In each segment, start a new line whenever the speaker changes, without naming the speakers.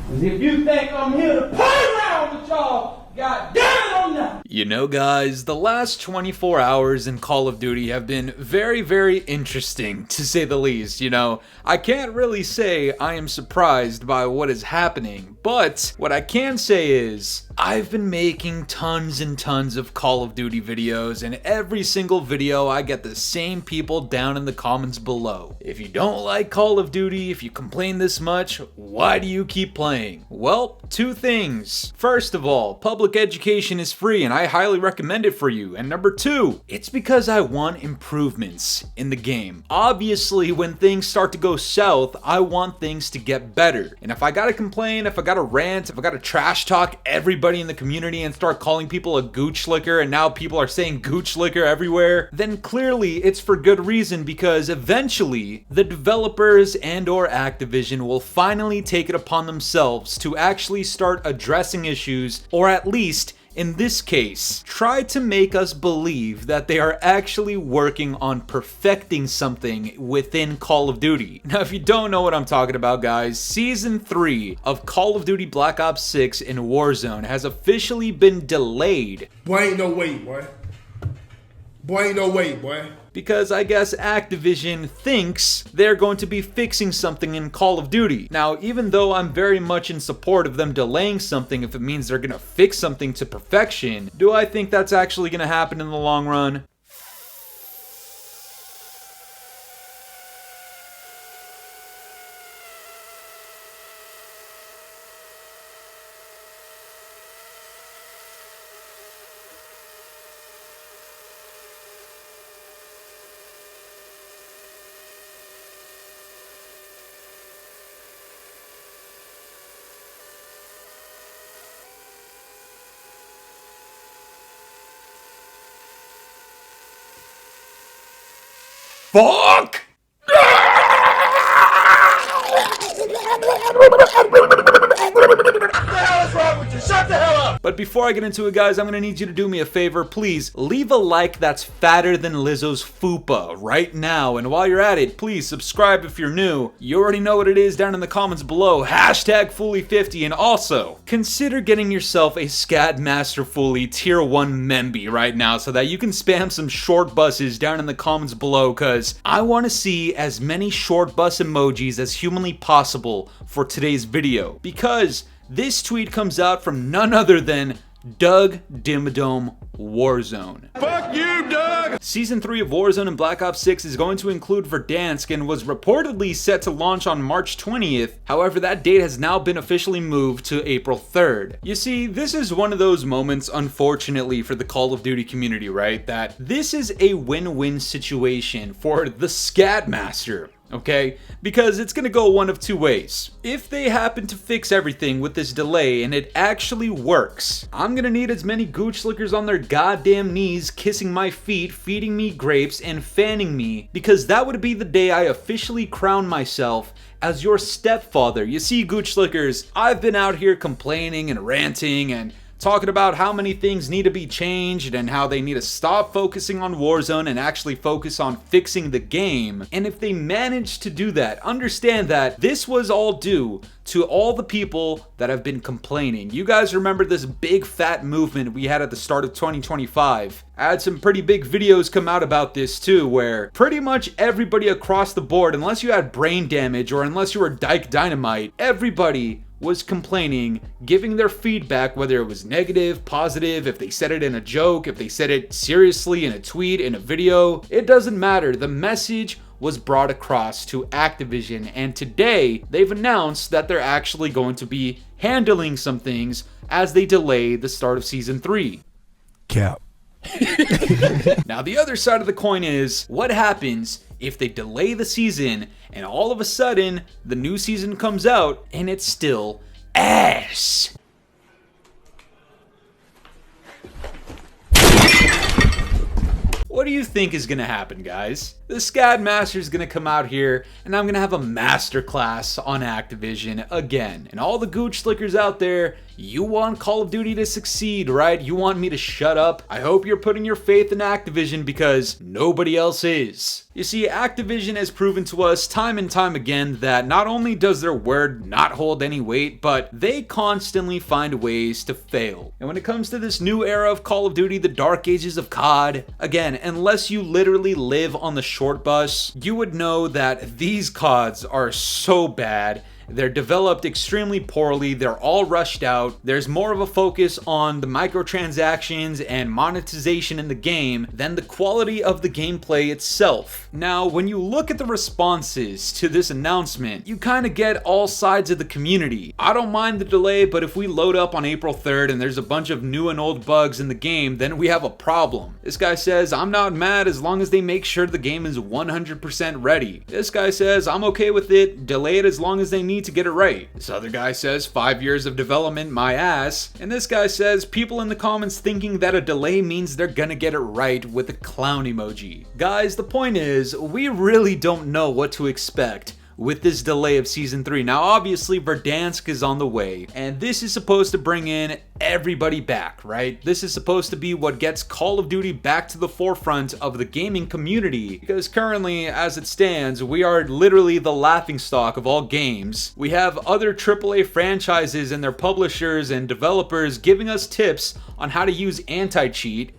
Cause if you think I'm here to play around with y'all, God damn it, I'm not.
You know, guys, the last 24 hours in Call of Duty have been very, very interesting, to say the least. You know, I can't really say I am surprised by what is happening, but what I can say is I've been making tons and tons of Call of Duty videos, and every single video I get the same people down in the comments below. If you don't like Call of Duty, if you complain this much, why do you keep playing? Well, two things. First of all, public education is free and I highly recommend it for you. And number two, it's because I want improvements in the game. Obviously, when things start to go south, I want things to get better. And if I gotta complain, if I gotta rant, if I gotta trash talk everybody in the community and start calling people a gooch licker, and now people are saying gooch licker everywhere, then clearly it's for good reason, because eventually the developers and or Activision will finally take it upon themselves to actually start addressing issues, or at least in this case, try to make us believe that they are actually working on perfecting something within Call of Duty. Now, if you don't know what I'm talking about, guys, Season 3 of Call of Duty Black Ops 6 in Warzone has officially been delayed.
Boy, ain't no way, boy. Boy, ain't no way, boy.
Because I guess Activision thinks they're going to be fixing something in Call of Duty. Now, even though I'm very much in support of them delaying something if it means they're gonna fix something to perfection, do I think that's actually gonna happen in the long run? Fuck!
Shut the hell up!
But before I get into it, guys, I'm gonna need you to do me a favor. Please leave a like that's fatter than Lizzo's fupa right now. And while you're at it, please subscribe if you're new. You already know what it is down in the comments below. Hashtag Fooly50. And also, consider getting yourself a Scat Master Fooly Tier 1 Memby right now so that you can spam some short buses down in the comments below, because I want to see as many short bus emojis as humanly possible for today's video. Because this tweet comes out from none other than Doug Dimmadome Warzone.
Fuck you, Doug!
Season 3 of Warzone and Black Ops 6 is going to include Verdansk and was reportedly set to launch on March 20th. However, that date has now been officially moved to April 3rd. You see, this is one of those moments, unfortunately, for the Call of Duty community, right? That this is a win-win situation for the Scat Master. Okay? Because it's gonna go one of two ways. If they happen to fix everything with this delay and it actually works, I'm gonna need as many gooch lickers on their goddamn knees kissing my feet, feeding me grapes, and fanning me, because that would be the day I officially crown myself as your stepfather. You see, gooch lickers, I've been out here complaining and ranting and talking about how many things need to be changed and how they need to stop focusing on Warzone and actually focus on fixing the game. And if they manage to do that, understand that this was all due to all the people that have been complaining. You guys remember this big fat movement we had at the start of 2025. I had some pretty big videos come out about this too, where pretty much everybody across the board, unless you had brain damage or unless you were Dyke Dynamite, everybody was complaining, giving their feedback, whether it was negative, positive, if they said it in a joke, if they said it seriously in a tweet, in a video. It doesn't matter. The message was brought across to Activision, and today they've announced that they're actually going to be handling some things as they delay the start of Season 3.
Cap.
Now, the other side of the coin is, what happens if they delay the season and all of a sudden the new season comes out and it's still ass? What do you think is gonna happen, guys? The SCAD Master is gonna come out here and I'm gonna have a masterclass on Activision again. And all the gooch slickers out there, you want Call of Duty to succeed, right? You want me to shut up? I hope you're putting your faith in Activision because nobody else is. You see, Activision has proven to us time and time again that not only does their word not hold any weight, but they constantly find ways to fail. And when it comes to this new era of Call of Duty, the dark ages of COD, again, unless you literally live on the short bus, you would know that these CODs are so bad. They're developed extremely poorly, they're all rushed out, there's more of a focus on the microtransactions and monetization in the game than the quality of the gameplay itself. Now, when you look at the responses to this announcement, you kind of get all sides of the community. I don't mind the delay, but if we load up on April 3rd and there's a bunch of new and old bugs in the game, then we have a problem. This guy says, I'm not mad as long as they make sure the game is 100% ready. This guy says, I'm okay with it, delay it as long as they need to get it right. This other guy says 5 years of development, my ass. And this guy says people in the comments thinking that a delay means they're gonna get it right with a clown emoji. Guys, the point is, we really don't know what to expect with this delay of Season 3. Now obviously Verdansk is on the way, and this is supposed to bring in everybody back, right? This is supposed to be what gets Call of Duty back to the forefront of the gaming community, because currently, as it stands, we are literally the laughingstock of all games. We have other AAA franchises and their publishers and developers giving us tips on how to use anti-cheat.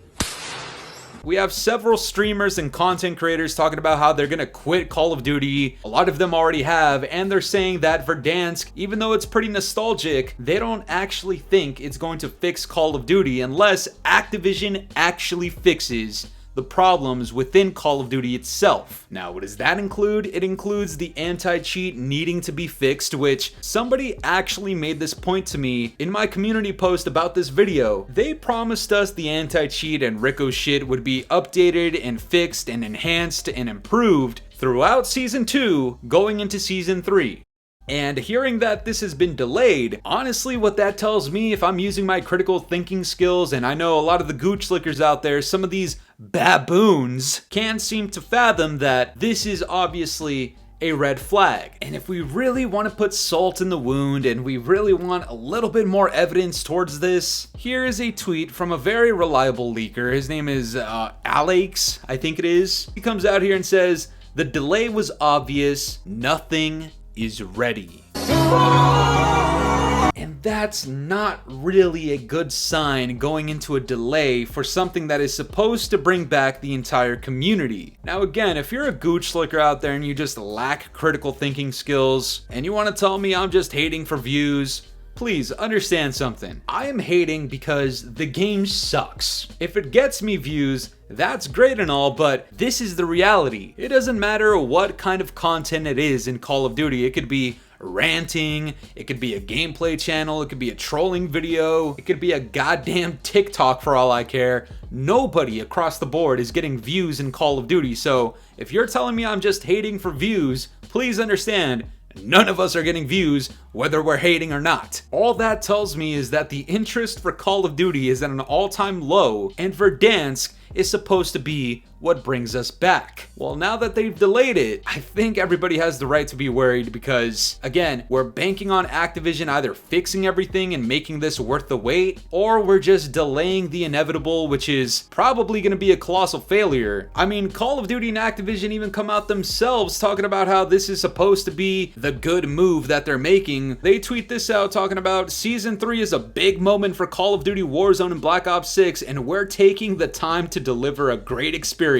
We have several streamers and content creators talking about how they're gonna quit Call of Duty. A lot of them already have, and they're saying that Verdansk, even though it's pretty nostalgic, they don't actually think it's going to fix Call of Duty unless Activision actually fixes the problems within Call of Duty itself. Now, what does that include? It includes the anti-cheat needing to be fixed, which somebody actually made this point to me in my community post about this video. They promised us the anti-cheat and RICOCHET would be updated and fixed and enhanced and improved throughout Season 2 going into Season 3. And hearing that this has been delayed, honestly what that tells me, if I'm using my critical thinking skills, and I know a lot of the gooch slickers out there, some of these baboons can't seem to fathom that this is obviously a red flag. And if we really want to put salt in the wound and we really want a little bit more evidence towards this, here is a tweet from a very reliable leaker. His name is Alex, I think it is. He comes out here and says, the delay was obvious, nothing is ready. And that's not really a good sign going into a delay for something that is supposed to bring back the entire community. Now again, if you're a gooch slicker out there and you just lack critical thinking skills and you want to tell me I'm just hating for views, please understand something. I am hating because the game sucks. If it gets me views, that's great and all, but this is the reality. It doesn't matter what kind of content it is in Call of Duty. It could be ranting, it could be a gameplay channel, it could be a trolling video, it could be a goddamn TikTok for all I care. Nobody across the board is getting views in Call of Duty, so if you're telling me I'm just hating for views, please understand, none of us are getting views, whether we're hating or not. All that tells me is that the interest for Call of Duty is at an all-time low, and Verdansk is supposed to be what brings us back. Well, now that they've delayed it, I think everybody has the right to be worried because, again, we're banking on Activision either fixing everything and making this worth the wait, or we're just delaying the inevitable, which is probably going to be a colossal failure. I mean, Call of Duty and Activision even come out themselves talking about how this is supposed to be the good move that they're making. They tweet this out talking about Season 3 is a big moment for Call of Duty Warzone and Black Ops 6, and we're taking the time to deliver a great experience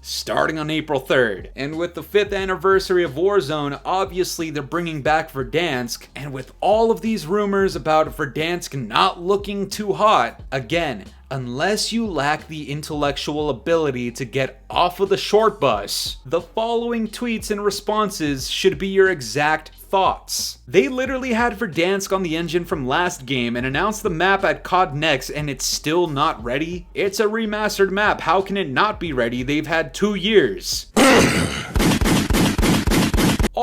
starting on April 3rd. And with the 5th anniversary of Warzone, obviously they're bringing back Verdansk, and with all of these rumors about Verdansk not looking too hot, again, unless you lack the intellectual ability to get off of the short bus, the following tweets and responses should be your exact thoughts. They literally had Verdansk on the engine from last game and announced the map at COD Next, and it's still not ready? It's a remastered map, how can it not be ready? They've had 2 years.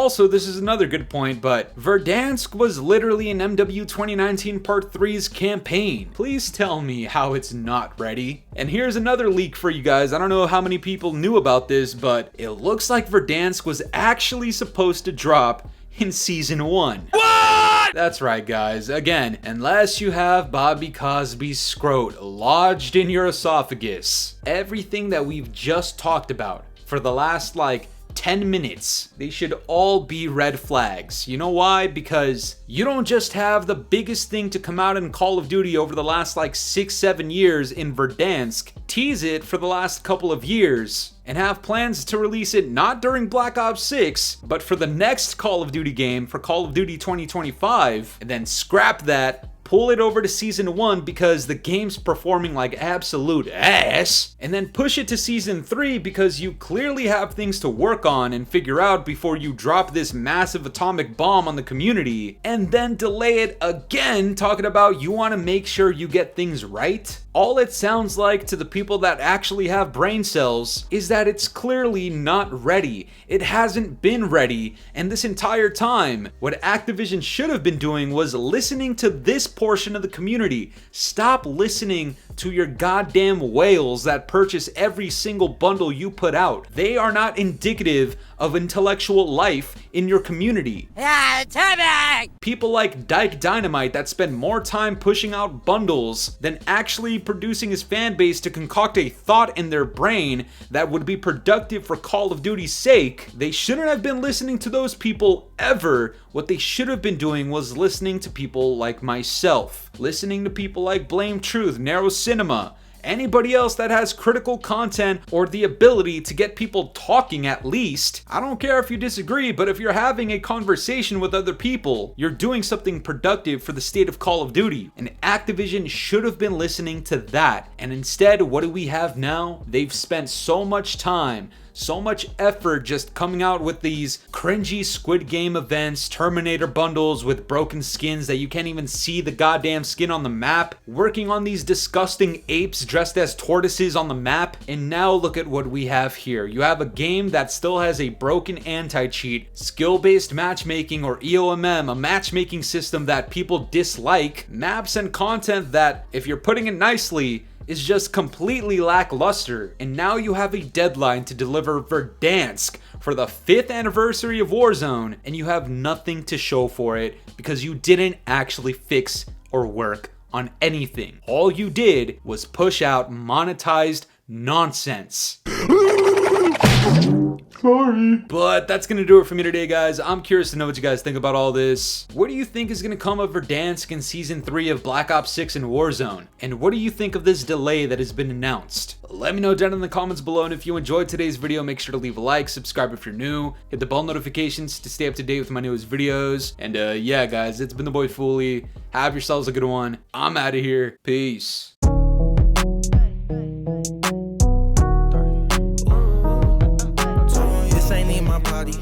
Also, this is another good point, but Verdansk was literally an MW 2019 Part 3's campaign. Please tell me how it's not ready. And here's another leak for you guys. I don't know how many people knew about this, but it looks like Verdansk was actually supposed to drop in Season 1. What? That's right, guys. Again, unless you have Bobby Cosby's scrot lodged in your esophagus, everything that we've just talked about for the last, 10 minutes, they should all be red flags. You know why? Because you don't just have the biggest thing to come out in Call of Duty over the last 6-7 years in Verdansk, tease it for the last couple of years, and have plans to release it not during Black Ops 6, but for the next Call of Duty game, for Call of Duty 2025, and then scrap that, pull it over to Season 1 because the game's performing like absolute ass, and then push it to Season 3 because you clearly have things to work on and figure out before you drop this massive atomic bomb on the community, and then delay it again talking about you want to make sure you get things right. All it sounds like to the people that actually have brain cells is that it's clearly not ready. It hasn't been ready, and this entire time, what Activision should have been doing was listening to this portion of the community. Stop listening to your goddamn whales that purchase every single bundle you put out. They are not indicative of intellectual life in your community. People like Dyke Dynamite that spend more time pushing out bundles than actually producing his fan base to concoct a thought in their brain that would be productive for Call of Duty's sake. They shouldn't have been listening to those people ever. What they should have been doing was listening to people like myself, listening to people like Blame Truth, Narrow Cinema, anybody else that has critical content or the ability to get people talking at least. I don't care if you disagree, but if you're having a conversation with other people, you're doing something productive for the state of Call of Duty. And Activision should have been listening to that. And instead, what do we have now? They've spent so much time, so much effort just coming out with these cringy Squid Game events, Terminator bundles with broken skins that you can't even see the goddamn skin on the map, working on these disgusting apes dressed as tortoises on the map, and now look at what we have here. You have a game that still has a broken anti-cheat, skill-based matchmaking or EOMM, a matchmaking system that people dislike, maps and content that, if you're putting it nicely, is just completely lackluster. And now you have a deadline to deliver Verdansk for the 5th anniversary of Warzone, and you have nothing to show for it because you didn't actually fix or work on anything. All you did was push out monetized nonsense. Sorry. But that's gonna do it for me today, guys. I'm curious to know what you guys think about all this. What do you think is gonna come of Verdansk in Season 3 of Black Ops 6 and Warzone? And what do you think of this delay that has been announced? Let me know down in the comments below, and if you enjoyed today's video, make sure to leave a like, subscribe if you're new, hit the bell notifications to stay up to date with my newest videos. And yeah, guys, it's been the boy Fooly. Have yourselves a good one. I'm out of here. Peace.
Ain't in my body.